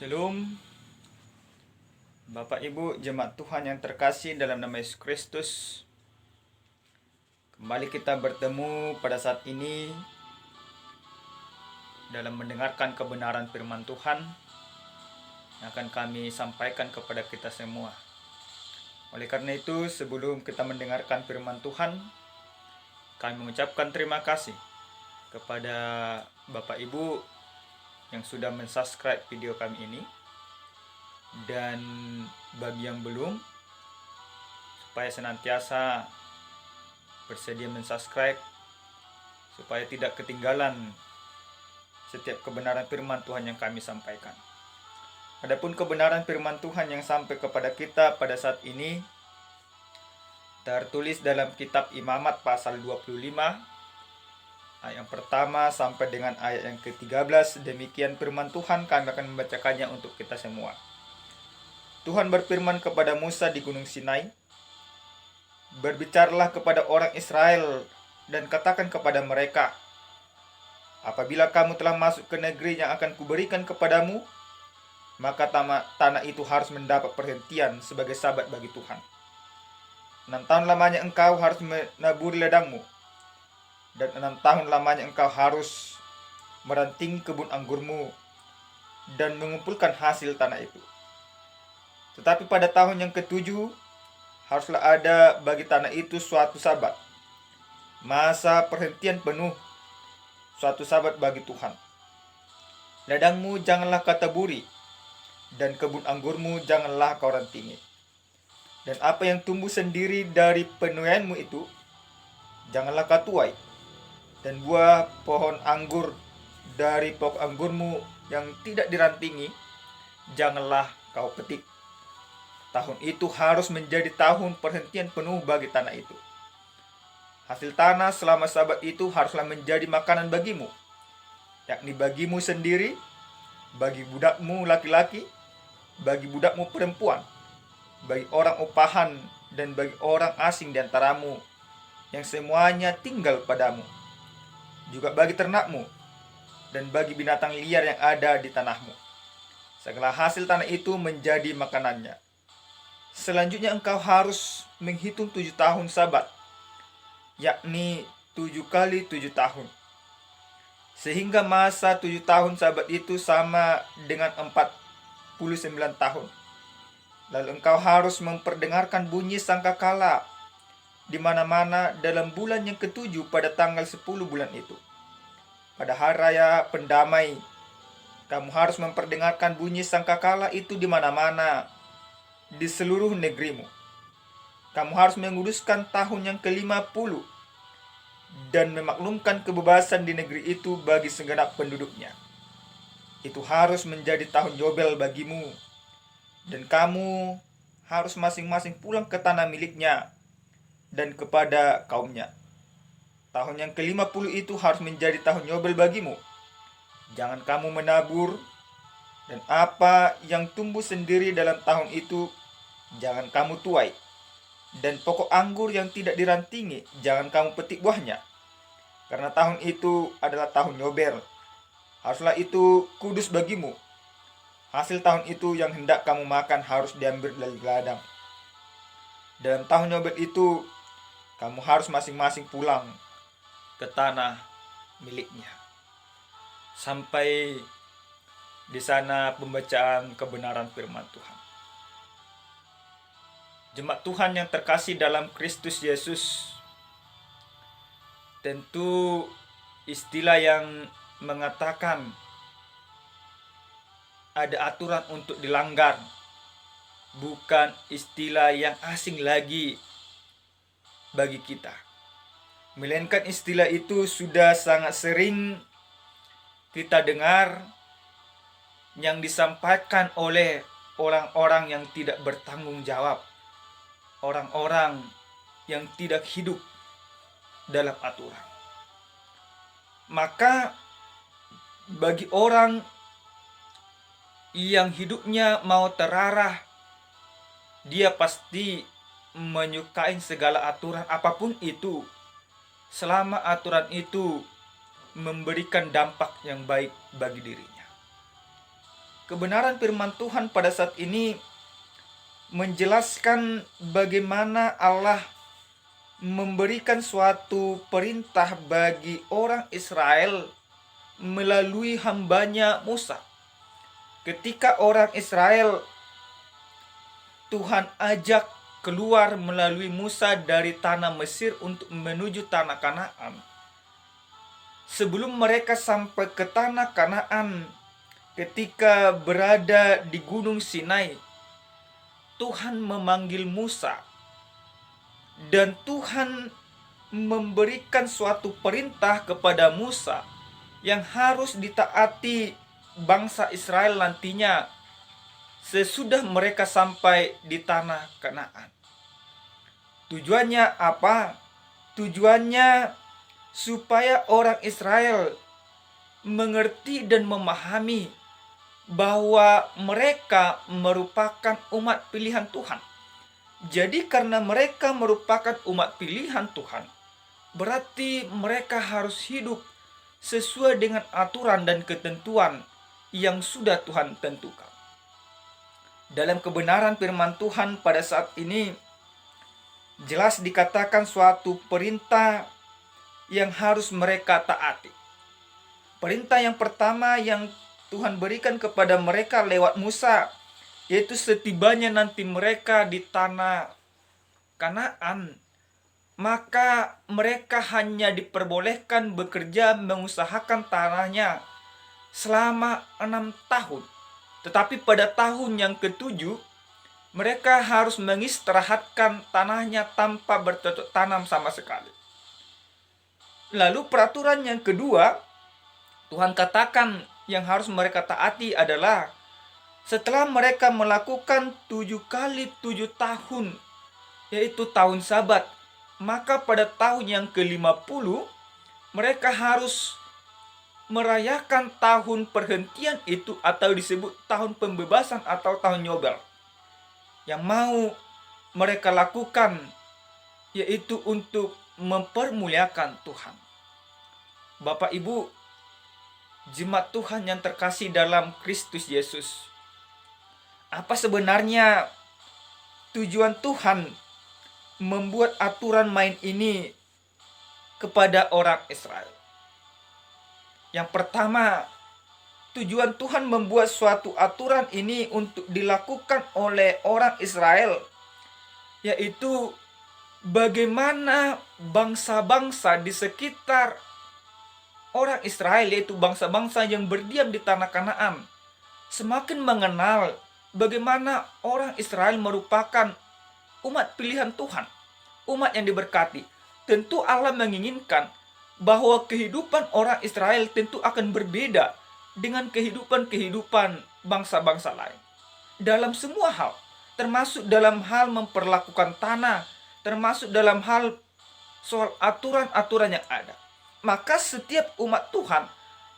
Shalom, Bapak Ibu jemaat Tuhan yang terkasih dalam nama Yesus Kristus. Kembali kita bertemu pada saat ini dalam mendengarkan kebenaran firman Tuhan yang akan kami sampaikan kepada kita semua. Oleh karena itu, sebelum kita mendengarkan firman Tuhan, kami mengucapkan terima kasih kepada Bapak Ibu yang sudah mensubscribe video kami ini, dan bagi yang belum, supaya senantiasa bersedia mensubscribe supaya tidak ketinggalan setiap kebenaran firman Tuhan yang kami sampaikan. Adapun kebenaran firman Tuhan yang sampai kepada kita pada saat ini tertulis dalam kitab Imamat pasal 25 ayat yang pertama sampai dengan ayat yang ke-13. Demikian firman Tuhan, kami akan membacakannya untuk kita semua. Tuhan berfirman kepada Musa di Gunung Sinai, "Berbicaralah kepada orang Israel dan katakan kepada mereka, apabila kamu telah masuk ke negeri yang akan kuberikan kepadamu, maka tanah itu harus mendapat perhentian sebagai sabat bagi Tuhan. 6 tahun lamanya engkau harus menaburi ladangmu, dan 6 tahun lamanya engkau harus meranting kebun anggurmu dan mengumpulkan hasil tanah itu. Tetapi pada tahun yang ke-7 haruslah ada bagi tanah itu suatu sabat, masa perhentian penuh, suatu sabat bagi Tuhan. Ladangmu janganlah kau taburi, dan kebun anggurmu janganlah kau rantingi. Dan apa yang tumbuh sendiri dari penuaianmu itu janganlah kau tuai, dan buah pohon anggur dari pokok anggurmu yang tidak dirantingi janganlah kau petik. Tahun itu harus menjadi tahun perhentian penuh bagi tanah itu. Hasil tanah selama sabat itu haruslah menjadi makanan bagimu, yakni bagimu sendiri, bagi budakmu laki-laki, bagi budakmu perempuan, bagi orang upahan, dan bagi orang asing di antaramu yang semuanya tinggal padamu, juga bagi ternakmu, dan bagi binatang liar yang ada di tanahmu. Segala hasil tanah itu menjadi makanannya. Selanjutnya engkau harus menghitung 7 tahun sabat, yakni 7 kali 7 tahun. Sehingga masa 7 tahun sabat itu sama dengan 49 tahun. Lalu engkau harus memperdengarkan bunyi sangkakala di mana-mana dalam bulan yang ke-7 pada tanggal 10 bulan itu. Pada hari raya pendamai, kamu harus memperdengarkan bunyi sangkakala itu di mana-mana di seluruh negerimu. Kamu harus menguduskan tahun yang ke-50 dan memaklumkan kebebasan di negeri itu bagi segenap penduduknya. Itu harus menjadi tahun Yobel bagimu, dan kamu harus masing-masing pulang ke tanah miliknya dan kepada kaumnya. Tahun yang ke-50 itu harus menjadi tahun Yobel bagimu. Jangan kamu menabur, dan apa yang tumbuh sendiri dalam tahun itu jangan kamu tuai, dan pokok anggur yang tidak dirantingi jangan kamu petik buahnya, karena tahun itu adalah tahun Yobel. Haruslah itu kudus bagimu. Hasil tahun itu yang hendak kamu makan harus diambil dari ladang. Dalam tahun Yobel itu kamu harus masing-masing pulang ke tanah miliknya. Sampai di sana pembacaan kebenaran firman Tuhan. Jemaat Tuhan yang terkasih dalam Kristus Yesus, tentu istilah yang mengatakan ada aturan untuk dilanggar bukan istilah yang asing lagi bagi kita, melainkan istilah itu sudah sangat sering kita dengar yang disampaikan oleh orang-orang yang tidak bertanggung jawab, orang-orang yang tidak hidup dalam aturan. Maka bagi orang yang hidupnya mau terarah, dia pasti menyukai segala aturan apapun itu, selama aturan itu memberikan dampak yang baik bagi dirinya. Kebenaran firman Tuhan pada saat ini menjelaskan bagaimana Allah memberikan suatu perintah bagi orang Israel melalui hambanya Musa. Ketika orang Israel Tuhan ajak keluar melalui Musa dari tanah Mesir untuk menuju tanah Kanaan. Sebelum mereka sampai ke tanah Kanaan, ketika berada di Gunung Sinai, Tuhan memanggil Musa dan Tuhan memberikan suatu perintah kepada Musa yang harus ditaati bangsa Israel nantinya sesudah mereka sampai di tanah Kanaan. Tujuannya apa? Tujuannya supaya orang Israel mengerti dan memahami bahwa mereka merupakan umat pilihan Tuhan. Jadi karena mereka merupakan umat pilihan Tuhan, berarti mereka harus hidup sesuai dengan aturan dan ketentuan yang sudah Tuhan tentukan. Dalam kebenaran firman Tuhan pada saat ini, jelas dikatakan suatu perintah yang harus mereka taati. Perintah yang pertama yang Tuhan berikan kepada mereka lewat Musa, yaitu setibanya nanti mereka di tanah Kanaan, maka mereka hanya diperbolehkan bekerja mengusahakan tanahnya selama 6 tahun. Tetapi pada tahun yang ke-7, mereka harus mengistirahatkan tanahnya tanpa bercocok tanam sama sekali. Lalu peraturan yang kedua, Tuhan katakan yang harus mereka taati adalah setelah mereka melakukan 7 kali 7 tahun, yaitu tahun Sabat, maka pada tahun yang ke-50 mereka harus merayakan tahun perhentian itu atau disebut tahun pembebasan atau tahun Yobel. Yang mau mereka lakukan yaitu untuk mempermuliakan Tuhan. Bapak Ibu, jemaat Tuhan yang terkasih dalam Kristus Yesus, apa sebenarnya tujuan Tuhan membuat aturan main ini kepada orang Israel? Yang pertama, tujuan Tuhan membuat suatu aturan ini untuk dilakukan oleh orang Israel, yaitu bagaimana bangsa-bangsa di sekitar orang Israel, yaitu bangsa-bangsa yang berdiam di tanah Kanaan, semakin mengenal bagaimana orang Israel merupakan umat pilihan Tuhan, umat yang diberkati. Tentu Allah menginginkan bahwa kehidupan orang Israel tentu akan berbeda dengan kehidupan bangsa-bangsa lain. Dalam semua hal, termasuk dalam hal memperlakukan tanah, termasuk dalam hal soal aturan-aturan yang ada. Maka setiap umat Tuhan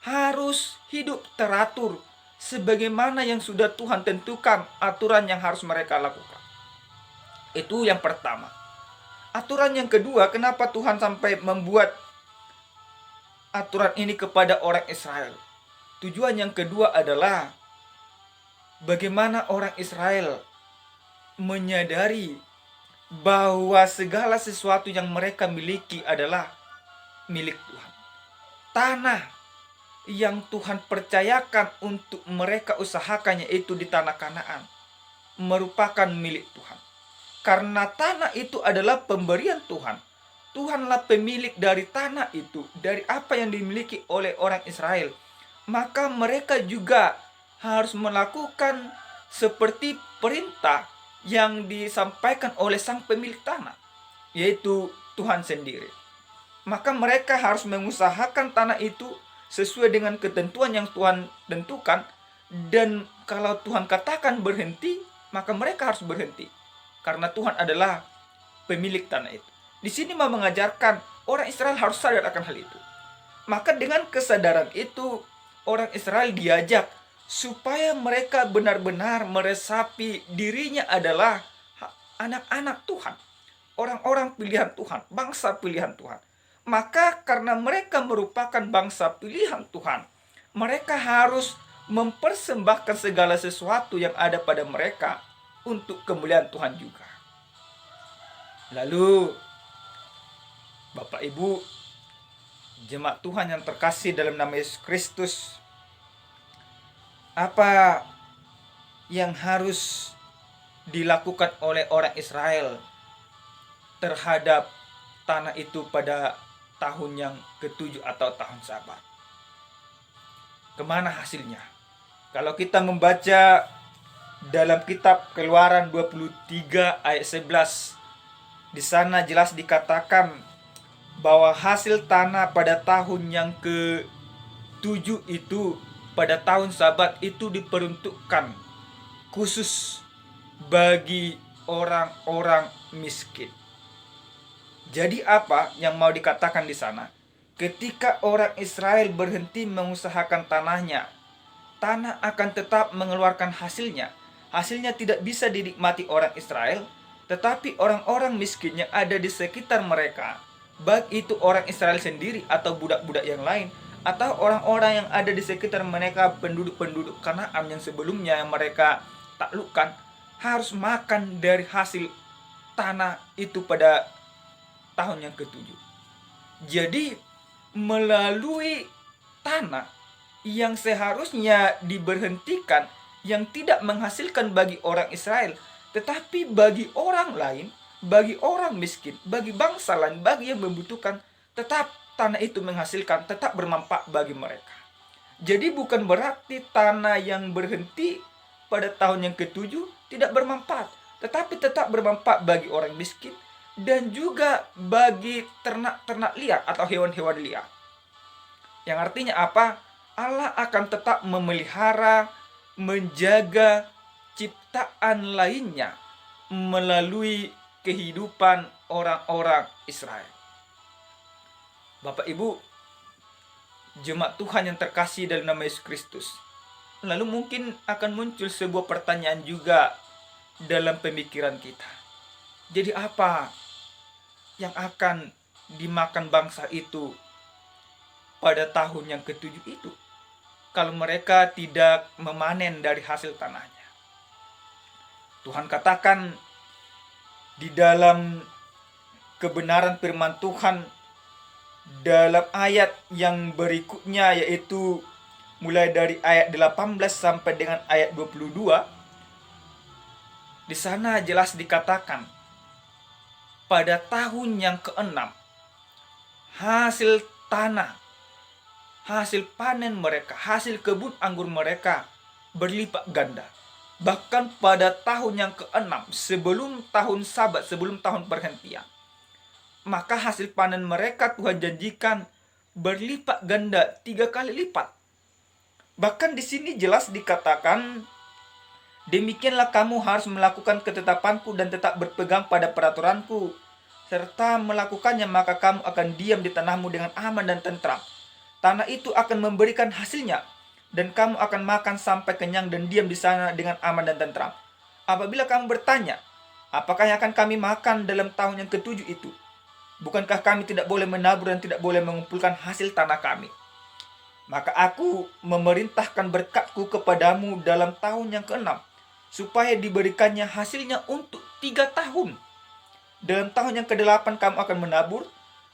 harus hidup teratur sebagaimana yang sudah Tuhan tentukan aturan yang harus mereka lakukan. Itu yang pertama. Aturan yang kedua, kenapa Tuhan sampai membuat aturan ini kepada orang Israel? Tujuan yang kedua adalah bagaimana orang Israel menyadari bahwa segala sesuatu yang mereka miliki adalah milik Tuhan. Tanah yang Tuhan percayakan untuk mereka usahakannya itu di tanah Kanaan merupakan milik Tuhan. Karena tanah itu adalah pemberian Tuhan. Tuhanlah pemilik dari tanah itu, dari apa yang dimiliki oleh orang Israel. Maka mereka juga harus melakukan seperti perintah yang disampaikan oleh sang pemilik tanah, yaitu Tuhan sendiri. Maka mereka harus mengusahakan tanah itu sesuai dengan ketentuan yang Tuhan tentukan. Dan kalau Tuhan katakan berhenti, maka mereka harus berhenti. Karena Tuhan adalah pemilik tanah itu. Di sini mau mengajarkan orang Israel harus sadar akan hal itu. Maka dengan kesadaran itu, orang Israel diajak supaya mereka benar-benar meresapi dirinya adalah anak-anak Tuhan, orang-orang pilihan Tuhan, bangsa pilihan Tuhan. Maka karena mereka merupakan bangsa pilihan Tuhan, mereka harus mempersembahkan segala sesuatu yang ada pada mereka untuk kemuliaan Tuhan juga. Lalu, Bapak Ibu, jemaat Tuhan yang terkasih dalam nama Yesus Kristus, apa yang harus dilakukan oleh orang Israel terhadap tanah itu pada tahun yang ke-7 atau tahun Sabat? Kemana hasilnya? Kalau kita membaca dalam kitab Keluaran 23 ayat 11, di sana jelas dikatakan bahwa hasil tanah pada tahun yang ke-7 itu, pada tahun Sabat itu diperuntukkan khusus bagi orang-orang miskin. Jadi apa yang mau dikatakan di sana? Ketika orang Israel berhenti mengusahakan tanahnya, tanah akan tetap mengeluarkan hasilnya. Hasilnya tidak bisa dinikmati orang Israel, tetapi orang-orang miskin yang ada di sekitar mereka, baik itu orang Israel sendiri atau budak-budak yang lain, atau orang-orang yang ada di sekitar mereka, penduduk-penduduk Kanaan yang sebelumnya yang mereka taklukkan, harus makan dari hasil tanah itu pada tahun yang ke-7. Jadi melalui tanah yang seharusnya diberhentikan, yang tidak menghasilkan bagi orang Israel, tetapi bagi orang lain, bagi orang miskin, bagi bangsa lain, bagi yang membutuhkan, tetap tanah itu menghasilkan, tetap bermanfaat bagi mereka. Jadi bukan berarti tanah yang berhenti pada tahun yang ke-7 tidak bermanfaat, tetapi tetap bermanfaat bagi orang miskin dan juga bagi ternak-ternak liar atau hewan-hewan liar. Yang artinya apa? Allah akan tetap memelihara, menjaga ciptaan lainnya melalui kehidupan orang-orang Israel. Bapak Ibu, jemaat Tuhan yang terkasih dalam nama Yesus Kristus, lalu mungkin akan muncul sebuah pertanyaan juga dalam pemikiran kita. Jadi apa yang akan dimakan bangsa itu pada tahun yang ke-7 itu, kalau mereka tidak memanen dari hasil tanahnya? Tuhan katakan di dalam kebenaran firman Tuhan dalam ayat yang berikutnya, yaitu mulai dari ayat 18 sampai dengan ayat 22. Di sana jelas dikatakan pada tahun yang ke-6 hasil tanah, hasil panen mereka, hasil kebun anggur mereka berlipat ganda. Bahkan pada tahun yang ke-6 sebelum tahun Sabat, sebelum tahun perhentian, maka hasil panen mereka Tuhan janjikan berlipat ganda 3 kali lipat. Bahkan di sini jelas dikatakan, demikianlah kamu harus melakukan ketetapanku dan tetap berpegang pada peraturanku, serta melakukannya, maka kamu akan diam di tanahmu dengan aman dan tentram. Tanah itu akan memberikan hasilnya, dan kamu akan makan sampai kenyang dan diam di sana dengan aman dan tentram. Apabila kamu bertanya, apakah yang akan kami makan dalam tahun yang ke-7 itu? Bukankah kami tidak boleh menabur dan tidak boleh mengumpulkan hasil tanah kami? Maka aku memerintahkan berkatku kepadamu dalam tahun yang ke-6, supaya diberikannya hasilnya untuk 3 tahun. Dalam tahun yang ke-8 kamu akan menabur,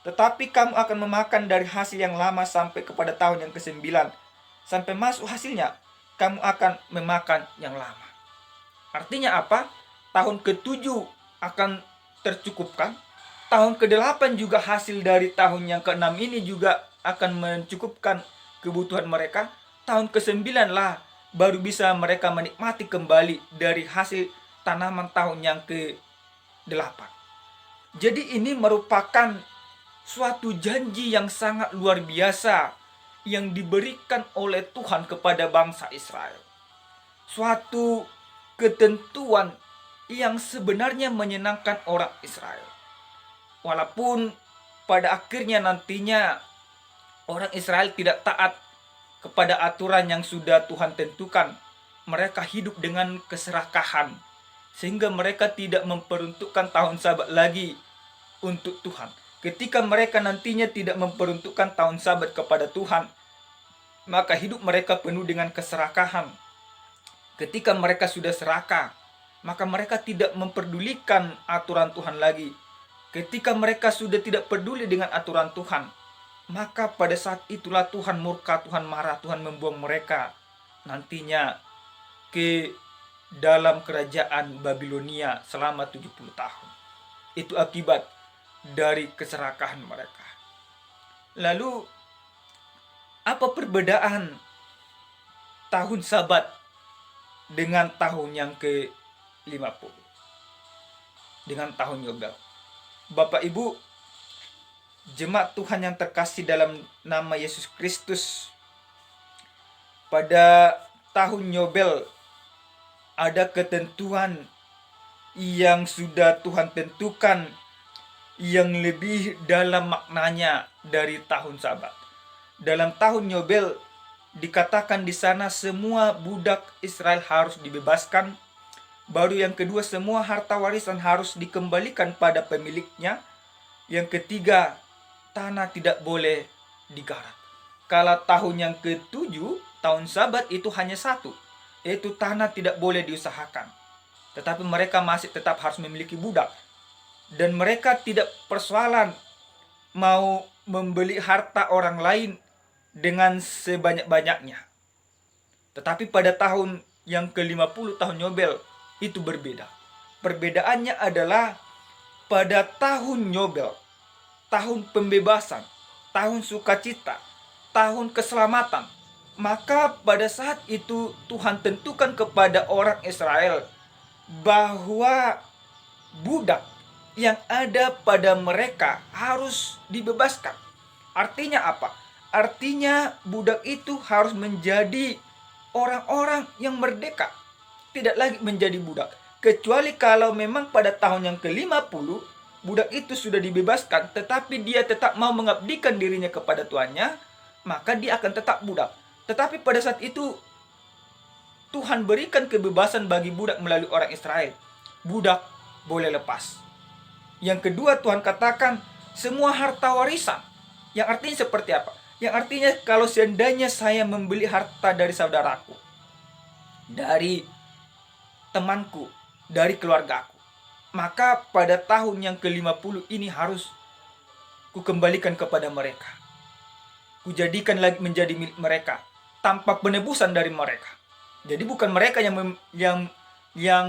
tetapi kamu akan memakan dari hasil yang lama sampai kepada tahun yang ke-9. Sampai masuk hasilnya, kamu akan memakan yang lama. Artinya apa? Tahun ke-7 akan tercukupkan. Tahun ke-8 juga hasil dari tahun yang ke-6 ini juga akan mencukupkan kebutuhan mereka. Tahun ke-9 lah baru bisa mereka menikmati kembali dari hasil tanaman tahun yang ke-8. Jadi ini merupakan suatu janji yang sangat luar biasa yang diberikan oleh Tuhan kepada bangsa Israel. Suatu ketentuan yang sebenarnya menyenangkan orang Israel. Walaupun pada akhirnya nantinya orang Israel tidak taat kepada aturan yang sudah Tuhan tentukan, mereka hidup dengan keserakahan, sehingga mereka tidak memperuntukkan tahun Sabat lagi untuk Tuhan. Ketika mereka nantinya tidak memperuntukkan tahun Sabat kepada Tuhan, maka hidup mereka penuh dengan keserakahan. Ketika mereka sudah serakah, maka mereka tidak memperdulikan aturan Tuhan lagi. Ketika mereka sudah tidak peduli dengan aturan Tuhan, maka pada saat itulah Tuhan murka, Tuhan marah, Tuhan membuang mereka nantinya ke dalam kerajaan Babilonia selama 70 tahun. Itu akibat dari keserakahan mereka. Lalu, apa perbedaan tahun Sabat dengan tahun yang ke-50? Dengan tahun Yobel. Bapak Ibu, jemaat Tuhan yang terkasih dalam nama Yesus Kristus, pada tahun Yobel ada ketentuan yang sudah Tuhan tentukan yang lebih dalam maknanya dari tahun Sabat. Dalam tahun Yobel dikatakan di sana semua budak Israel harus dibebaskan. Baru yang kedua, semua harta warisan harus dikembalikan pada pemiliknya. Yang ketiga, tanah tidak boleh digarap. Kalau tahun yang ketujuh, tahun Sabat itu hanya satu, yaitu tanah tidak boleh diusahakan. Tetapi mereka masih tetap harus memiliki budak. Dan mereka tidak persoalan mau membeli harta orang lain dengan sebanyak-banyaknya. Tetapi pada tahun yang ke-50, tahun Yobel, itu berbeda. Perbedaannya adalah pada tahun Yobel, tahun pembebasan, tahun sukacita, tahun keselamatan, maka pada saat itu Tuhan tentukan kepada orang Israel bahwa budak yang ada pada mereka harus dibebaskan. Artinya apa? Artinya budak itu harus menjadi orang-orang yang merdeka, tidak lagi menjadi budak. Kecuali kalau memang pada tahun yang ke-50 budak itu sudah dibebaskan, tetapi dia tetap mau mengabdikan dirinya kepada tuannya, maka dia akan tetap budak. Tetapi pada saat itu Tuhan berikan kebebasan bagi budak melalui orang Israel. Budak boleh lepas. Yang kedua, Tuhan katakan semua harta warisan. Yang artinya seperti apa? Yang artinya kalau seandainya saya membeli harta dari saudaraku, dari temanku, dari keluargaku, maka pada tahun yang ke-50 ini harus kukembalikan kepada mereka. Kujadikan lagi menjadi milik mereka tanpa penebusan dari mereka. Jadi bukan mereka yang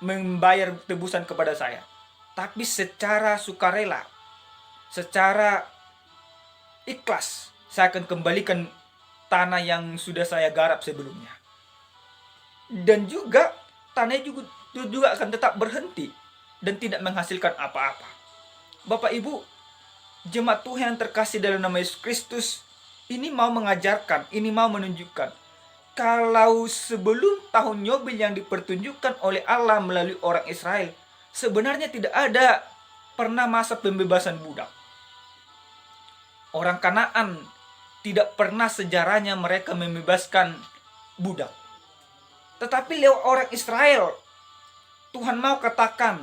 membayar tebusan kepada saya, tapi secara sukarela, secara ikhlas saya akan kembalikan tanah yang sudah saya garap sebelumnya. Dan juga tanah juga akan tetap berhenti dan tidak menghasilkan apa-apa. Bapak Ibu, jemaat Tuhan yang terkasih dalam nama Yesus Kristus, ini mau mengajarkan, ini mau menunjukkan kalau sebelum tahun Yobel yang dipertunjukkan oleh Allah melalui orang Israel, sebenarnya tidak ada pernah masa pembebasan budak. Orang Kanaan tidak pernah sejarahnya mereka membebaskan budak. Tetapi lewat orang Israel, Tuhan mau katakan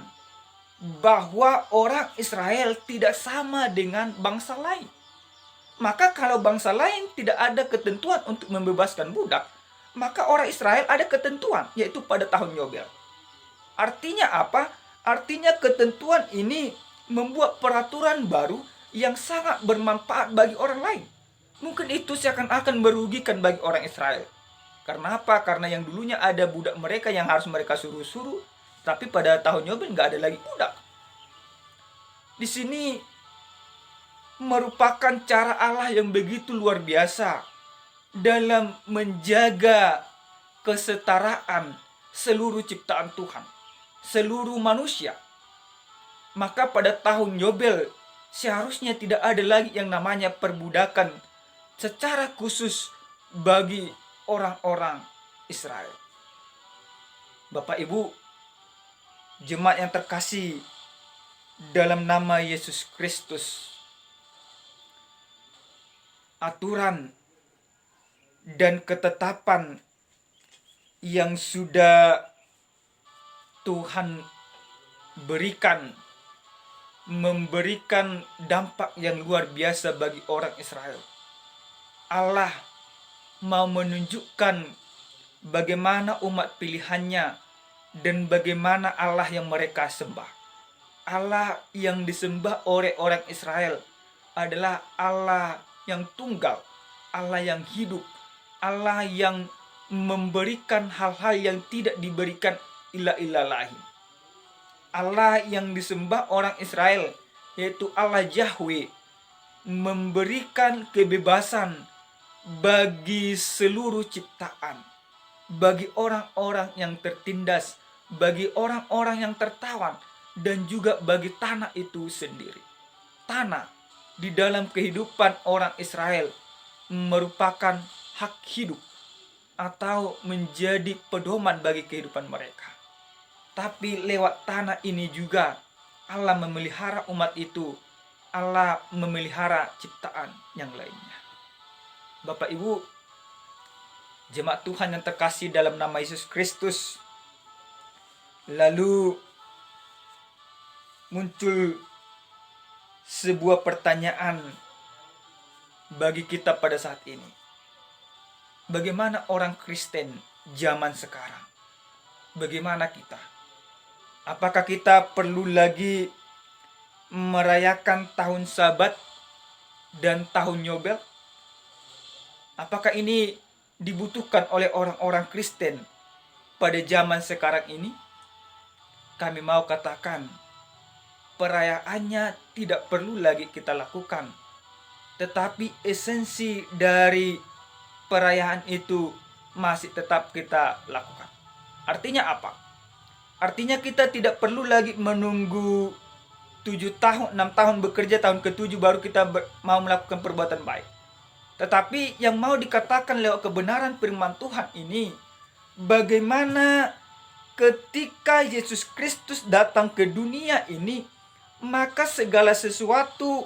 bahwa orang Israel tidak sama dengan bangsa lain. Maka kalau bangsa lain tidak ada ketentuan untuk membebaskan budak, maka orang Israel ada ketentuan, yaitu pada tahun Yobel. Artinya apa? Artinya ketentuan ini membuat peraturan baru yang sangat bermanfaat bagi orang lain. Mungkin itu seakan-akan merugikan bagi orang Israel. Karena apa? Karena yang dulunya ada budak mereka yang harus mereka suruh-suruh, tapi pada tahun Yobel nggak ada lagi budak. Di sini merupakan cara Allah yang begitu luar biasa dalam menjaga kesetaraan seluruh ciptaan Tuhan, seluruh manusia. Maka pada tahun Yobel seharusnya tidak ada lagi yang namanya perbudakan secara khusus bagi orang-orang Israel. Bapak Ibu, jemaat yang terkasih dalam nama Yesus Kristus, aturan dan ketetapan yang sudah Tuhan berikan memberikan dampak yang luar biasa bagi orang Israel. Allah mau menunjukkan bagaimana umat pilihannya dan bagaimana Allah yang mereka sembah. Allah yang disembah oleh orang Israel adalah Allah yang tunggal, Allah yang hidup, Allah yang memberikan hal-hal yang tidak diberikan ilah-ilah lain. Allah yang disembah orang Israel, yaitu Allah Yahweh, memberikan kebebasan bagi seluruh ciptaan, bagi orang-orang yang tertindas, bagi orang-orang yang tertawan, dan juga bagi tanah itu sendiri. Tanah di dalam kehidupan orang Israel merupakan hak hidup atau menjadi pedoman bagi kehidupan mereka. Tapi lewat tanah ini juga Allah memelihara umat itu, Allah memelihara ciptaan yang lainnya. Bapak Ibu, jemaat Tuhan yang terkasih dalam nama Yesus Kristus, lalu muncul sebuah pertanyaan bagi kita pada saat ini. Bagaimana orang Kristen zaman sekarang? Bagaimana kita? Apakah kita perlu lagi merayakan tahun Sabat dan tahun Yobel? Apakah ini dibutuhkan oleh orang-orang Kristen pada zaman sekarang ini? Kami mau katakan, perayaannya tidak perlu lagi kita lakukan. Tetapi esensi dari perayaan itu masih tetap kita lakukan. Artinya apa? Artinya kita tidak perlu lagi menunggu 7 tahun, 6 tahun bekerja, tahun ke-7 baru kita mau melakukan perbuatan baik. Tetapi yang mau dikatakan lewat kebenaran firman Tuhan ini, bagaimana ketika Yesus Kristus datang ke dunia ini, maka segala sesuatu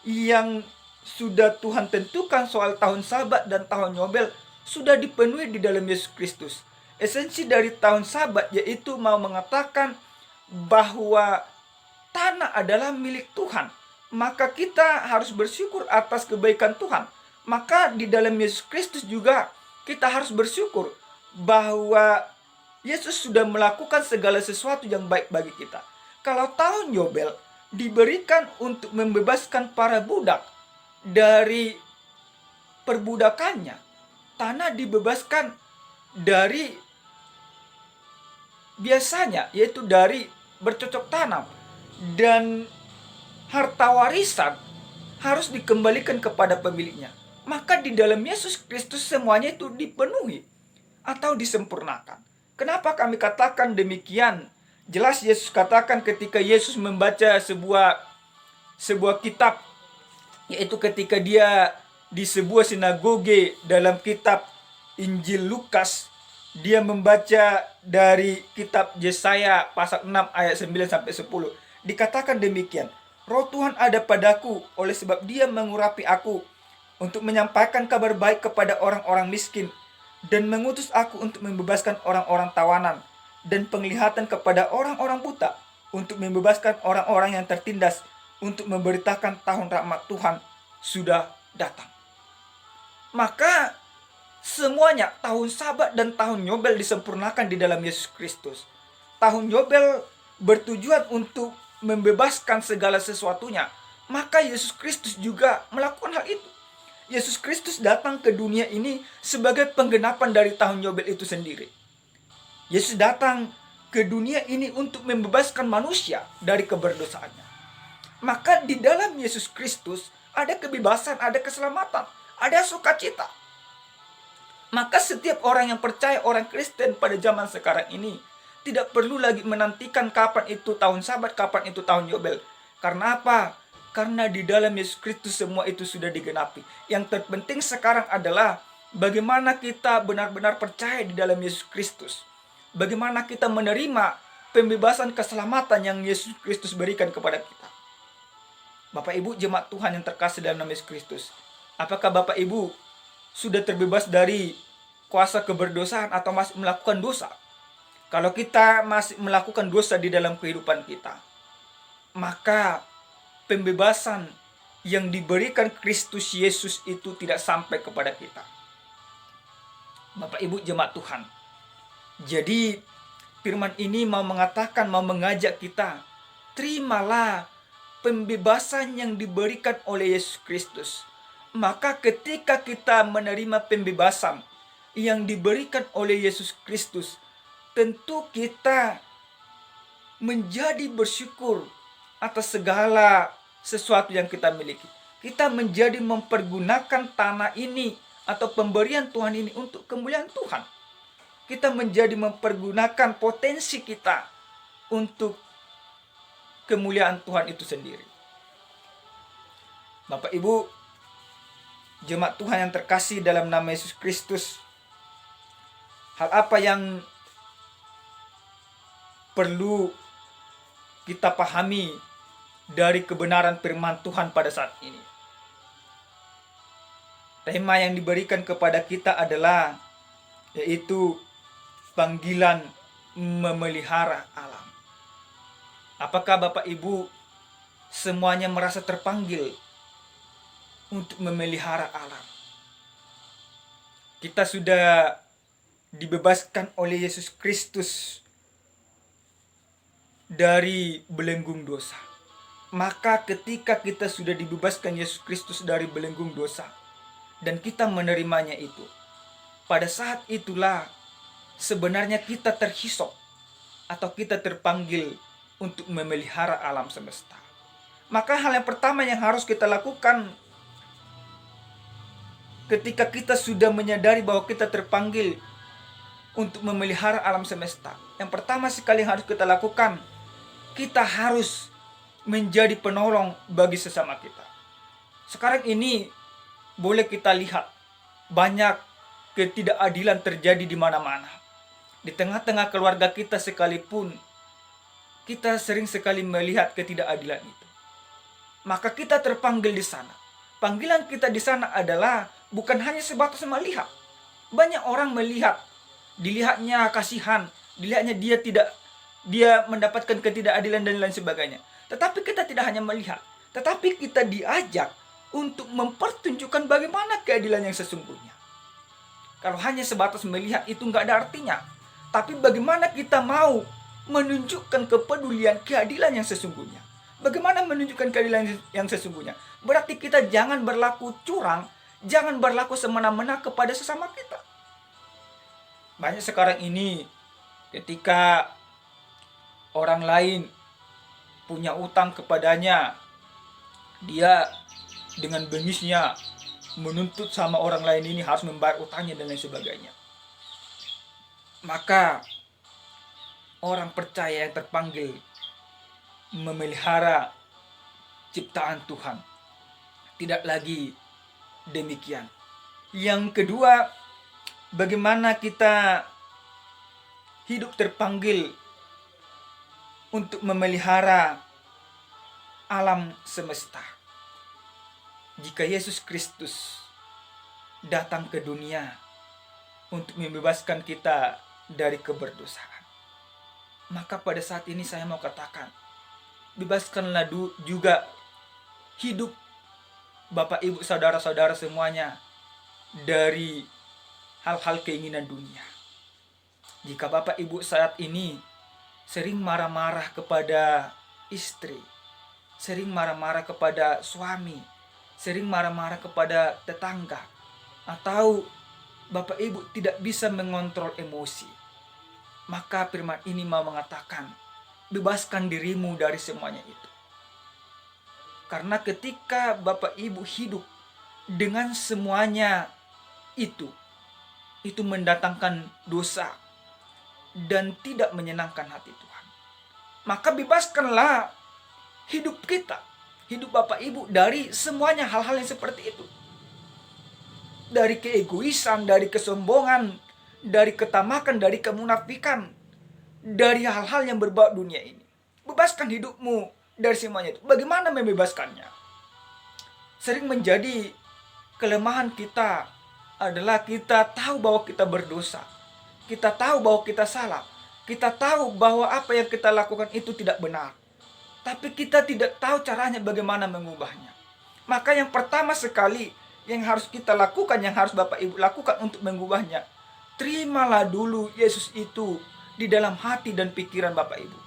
yang sudah Tuhan tentukan soal tahun Sabat dan tahun Yobel sudah dipenuhi di dalam Yesus Kristus. Esensi dari tahun Sabat yaitu mau mengatakan bahwa tanah adalah milik Tuhan. Maka kita harus bersyukur atas kebaikan Tuhan. Maka di dalam Yesus Kristus juga kita harus bersyukur bahwa Yesus sudah melakukan segala sesuatu yang baik bagi kita. Kalau tahun Yobel diberikan untuk membebaskan para budak dari perbudakannya, tanah dibebaskan dari biasanya, yaitu dari bercocok tanam, dan harta warisan harus dikembalikan kepada pemiliknya. Maka di dalam Yesus Kristus semuanya itu dipenuhi atau disempurnakan. Kenapa kami katakan demikian? Jelas Yesus katakan ketika Yesus membaca sebuah kitab, yaitu ketika dia di sebuah sinagoge dalam kitab Injil Lukas, dia membaca dari kitab Yesaya pasal 6 ayat 9 sampai 10. Dikatakan demikian, Roh Tuhan ada padaku, oleh sebab Dia mengurapi aku untuk menyampaikan kabar baik kepada orang-orang miskin, dan mengutus aku untuk membebaskan orang-orang tawanan, dan penglihatan kepada orang-orang buta, untuk membebaskan orang-orang yang tertindas, untuk memberitakan tahun rahmat Tuhan sudah datang. Maka semuanya, tahun Sabat dan tahun Yobel disempurnakan di dalam Yesus Kristus. Tahun Yobel bertujuan untuk membebaskan segala sesuatunya. Maka Yesus Kristus juga melakukan hal itu. Yesus Kristus datang ke dunia ini sebagai penggenapan dari tahun Yobel itu sendiri. Yesus datang ke dunia ini untuk membebaskan manusia dari keberdosaannya. Maka di dalam Yesus Kristus ada kebebasan, ada keselamatan, ada sukacita. Maka setiap orang yang percaya, orang Kristen pada zaman sekarang ini, tidak perlu lagi menantikan kapan itu tahun Sabat, kapan itu tahun Yobel. Karena apa? Karena di dalam Yesus Kristus semua itu sudah digenapi. Yang terpenting sekarang adalah bagaimana kita benar-benar percaya di dalam Yesus Kristus. Bagaimana kita menerima pembebasan keselamatan yang Yesus Kristus berikan kepada kita. Bapak Ibu jemaat Tuhan yang terkasih dalam nama Yesus Kristus, apakah Bapak Ibu sudah terbebas dari kuasa keberdosaan atau masih melakukan dosa? Kalau kita masih melakukan dosa di dalam kehidupan kita, maka pembebasan yang diberikan Kristus Yesus itu tidak sampai kepada kita. Bapak Ibu jemaat Tuhan. Jadi firman ini mau mengatakan, mau mengajak kita, terimalah pembebasan yang diberikan oleh Yesus Kristus. Maka ketika kita menerima pembebasan yang diberikan oleh Yesus Kristus, tentu kita menjadi bersyukur atas segala sesuatu yang kita miliki. Kita menjadi mempergunakan tanah ini atau pemberian Tuhan ini untuk kemuliaan Tuhan. Kita menjadi mempergunakan potensi kita untuk kemuliaan Tuhan itu sendiri. Bapak Ibu, jemaat Tuhan yang terkasih dalam nama Yesus Kristus, hal apa yang perlu kita pahami dari kebenaran firman Tuhan pada saat ini? Tema yang diberikan kepada kita adalah yaitu panggilan memelihara alam. Apakah Bapak Ibu semuanya merasa terpanggil untuk memelihara alam? Kita sudah dibebaskan oleh Yesus Kristus dari belenggu dosa. Maka ketika kita sudah dibebaskan Yesus Kristus dari belenggu dosa dan kita menerimanya itu, pada saat itulah sebenarnya kita terhisap atau kita terpanggil untuk memelihara alam semesta. Maka hal yang pertama yang harus kita lakukan ketika kita sudah menyadari bahwa kita terpanggil untuk memelihara alam semesta, yang pertama sekali yang harus kita lakukan, kita harus menjadi penolong bagi sesama kita. Sekarang ini boleh kita lihat banyak ketidakadilan terjadi di mana-mana. Di tengah-tengah keluarga kita sekalipun, kita sering sekali melihat ketidakadilan itu. Maka kita terpanggil di sana. Panggilan kita di sana adalah bukan hanya sebatas melihat. Banyak orang melihat, dilihatnya kasihan, dilihatnya dia mendapatkan ketidakadilan dan lain sebagainya. Tetapi kita tidak hanya melihat, tetapi kita diajak untuk mempertunjukkan bagaimana keadilan yang sesungguhnya. Kalau hanya sebatas melihat itu nggak ada artinya. Tapi bagaimana kita mau menunjukkan kepedulian keadilan yang sesungguhnya. Bagaimana menunjukkan keadilan yang sesungguhnya? Berarti kita jangan berlaku curang, jangan berlaku semena-mena kepada sesama kita. Banyak sekarang ini ketika orang lain punya utang kepadanya, dia dengan bengisnya menuntut sama orang lain ini harus membayar utangnya dan lain sebagainya. Maka orang percaya yang terpanggil memelihara ciptaan Tuhan tidak lagi demikian. Yang kedua, bagaimana kita hidup terpanggil untuk memelihara alam semesta. Jika Yesus Kristus datang ke dunia untuk membebaskan kita dari keberdosaan, maka pada saat ini saya mau katakan, bebaskanlah juga hidup Bapak Ibu saudara-saudara semuanya dari hal-hal keinginan dunia. Jika Bapak Ibu saat ini sering marah-marah kepada istri, sering marah-marah kepada suami, sering marah-marah kepada tetangga, atau Bapak Ibu tidak bisa mengontrol emosi, maka firman ini mau mengatakan, bebaskan dirimu dari semuanya itu. Karena ketika Bapak Ibu hidup dengan semuanya itu mendatangkan dosa dan tidak menyenangkan hati Tuhan. Maka bebaskanlah hidup kita, hidup Bapak Ibu dari semuanya hal-hal yang seperti itu. Dari keegoisan, dari kesombongan, dari ketamakan, dari kemunafikan, dari hal-hal yang berbau dunia ini. Bebaskan hidupmu dari semuanya itu. Bagaimana membebaskannya? Sering menjadi kelemahan kita adalah kita tahu bahwa kita berdosa. Kita tahu bahwa kita salah. Kita tahu bahwa apa yang kita lakukan itu tidak benar. Tapi kita tidak tahu caranya bagaimana mengubahnya. Maka yang pertama sekali yang harus kita lakukan, yang harus Bapak Ibu lakukan untuk mengubahnya, terimalah dulu Yesus itu di dalam hati dan pikiran Bapak Ibu.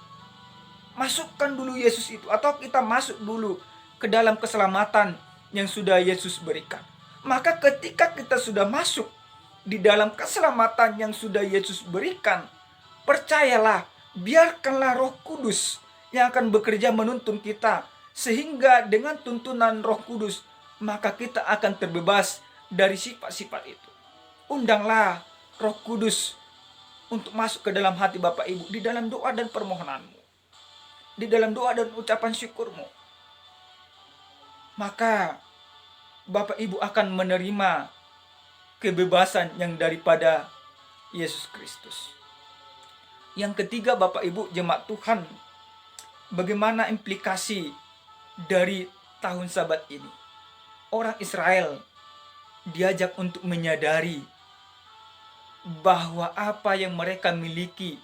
Masukkan dulu Yesus itu, atau kita masuk dulu ke dalam keselamatan yang sudah Yesus berikan. Maka ketika kita sudah masuk di dalam keselamatan yang sudah Yesus berikan, percayalah, biarkanlah Roh Kudus yang akan bekerja menuntun kita, sehingga dengan tuntunan Roh Kudus maka kita akan terbebas dari sifat-sifat itu. Undanglah Roh Kudus untuk masuk ke dalam hati Bapak Ibu di dalam doa dan permohonanmu, di dalam doa dan ucapan syukurmu. Maka Bapak Ibu akan menerima kebebasan yang daripada Yesus Kristus. Yang ketiga, Bapak Ibu jemaat Tuhan, bagaimana implikasi dari tahun Sabat ini? Orang Israel diajak untuk menyadari bahwa apa yang mereka miliki,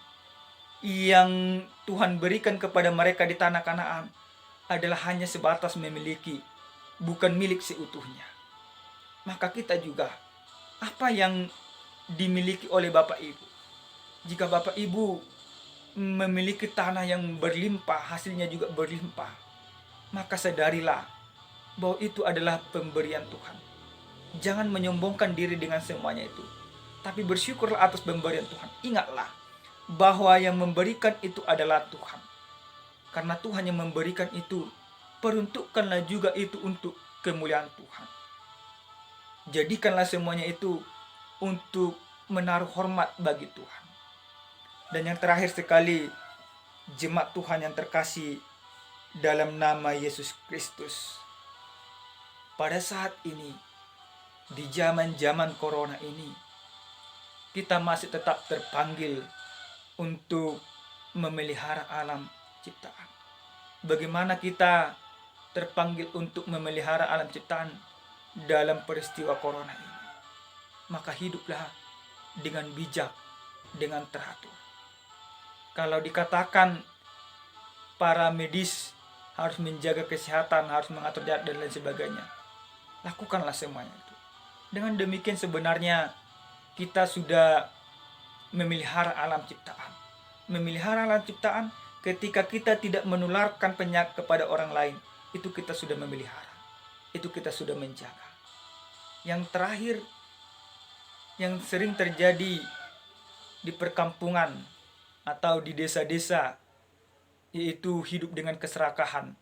yang Tuhan berikan kepada mereka di tanah Kanaan, adalah hanya sebatas memiliki, bukan milik seutuhnya. Maka kita juga, apa yang dimiliki oleh Bapak Ibu? Jika Bapak Ibu memiliki tanah yang berlimpah, hasilnya juga berlimpah, maka sadarilah bahwa itu adalah pemberian Tuhan. Jangan menyombongkan diri dengan semuanya itu, tapi bersyukurlah atas pemberian Tuhan. Ingatlah bahwa yang memberikan itu adalah Tuhan. Karena Tuhan yang memberikan itu, peruntukkanlah juga itu untuk kemuliaan Tuhan. Jadikanlah semuanya itu untuk menaruh hormat bagi Tuhan. Dan yang terakhir sekali, jemaat Tuhan yang terkasih dalam nama Yesus Kristus, pada saat ini, di zaman-zaman corona ini, kita masih tetap terpanggil untuk memelihara alam ciptaan. Bagaimana kita terpanggil untuk memelihara alam ciptaan dalam peristiwa corona ini? Maka hiduplah dengan bijak, dengan teratur. Kalau dikatakan para medis harus menjaga kesehatan, harus mengatur jarak dan lain sebagainya, lakukanlah semuanya itu. Dengan demikian sebenarnya kita sudah memelihara alam ciptaan. Memelihara alam ciptaan ketika kita tidak menularkan penyakit kepada orang lain, itu kita sudah memelihara. Itu kita sudah menjaga. Yang terakhir, yang sering terjadi di perkampungan atau di desa-desa, yaitu hidup dengan keserakahan,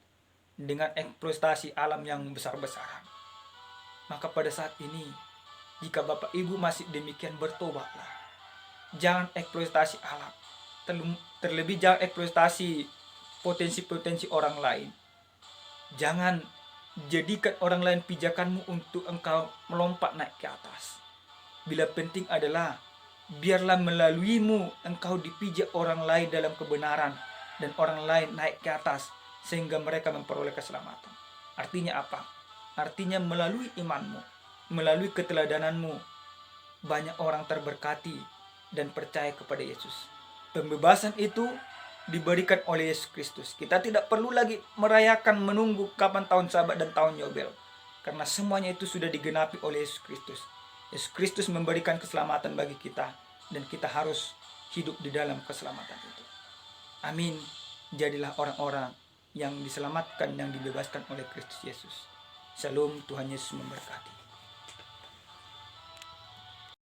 dengan eksploitasi alam yang besar-besaran. Maka pada saat ini, jika Bapak Ibu masih demikian, bertobatlah. Jangan eksploitasi alam, terlebih jangan eksploitasi potensi-potensi orang lain. Jangan jadikan orang lain pijakanmu untuk engkau melompat naik ke atas. Bila penting adalah, biarlah melaluimu engkau dipijak orang lain dalam kebenaran, dan orang lain naik ke atas sehingga mereka memperoleh keselamatan. Artinya apa? Artinya melalui imanmu, melalui keteladananmu, banyak orang terberkati dan percaya kepada Yesus. Pembebasan itu diberikan oleh Yesus Kristus. Kita tidak perlu lagi merayakan, menunggu kapan tahun Sabat dan tahun Yobel, karena semuanya itu sudah digenapi oleh Yesus Kristus. Yesus Kristus memberikan keselamatan bagi kita, dan kita harus hidup di dalam keselamatan itu. Amin. Jadilah orang-orang yang diselamatkan, yang dibebaskan oleh Kristus Yesus. Shalom, Tuhan Yesus memberkati.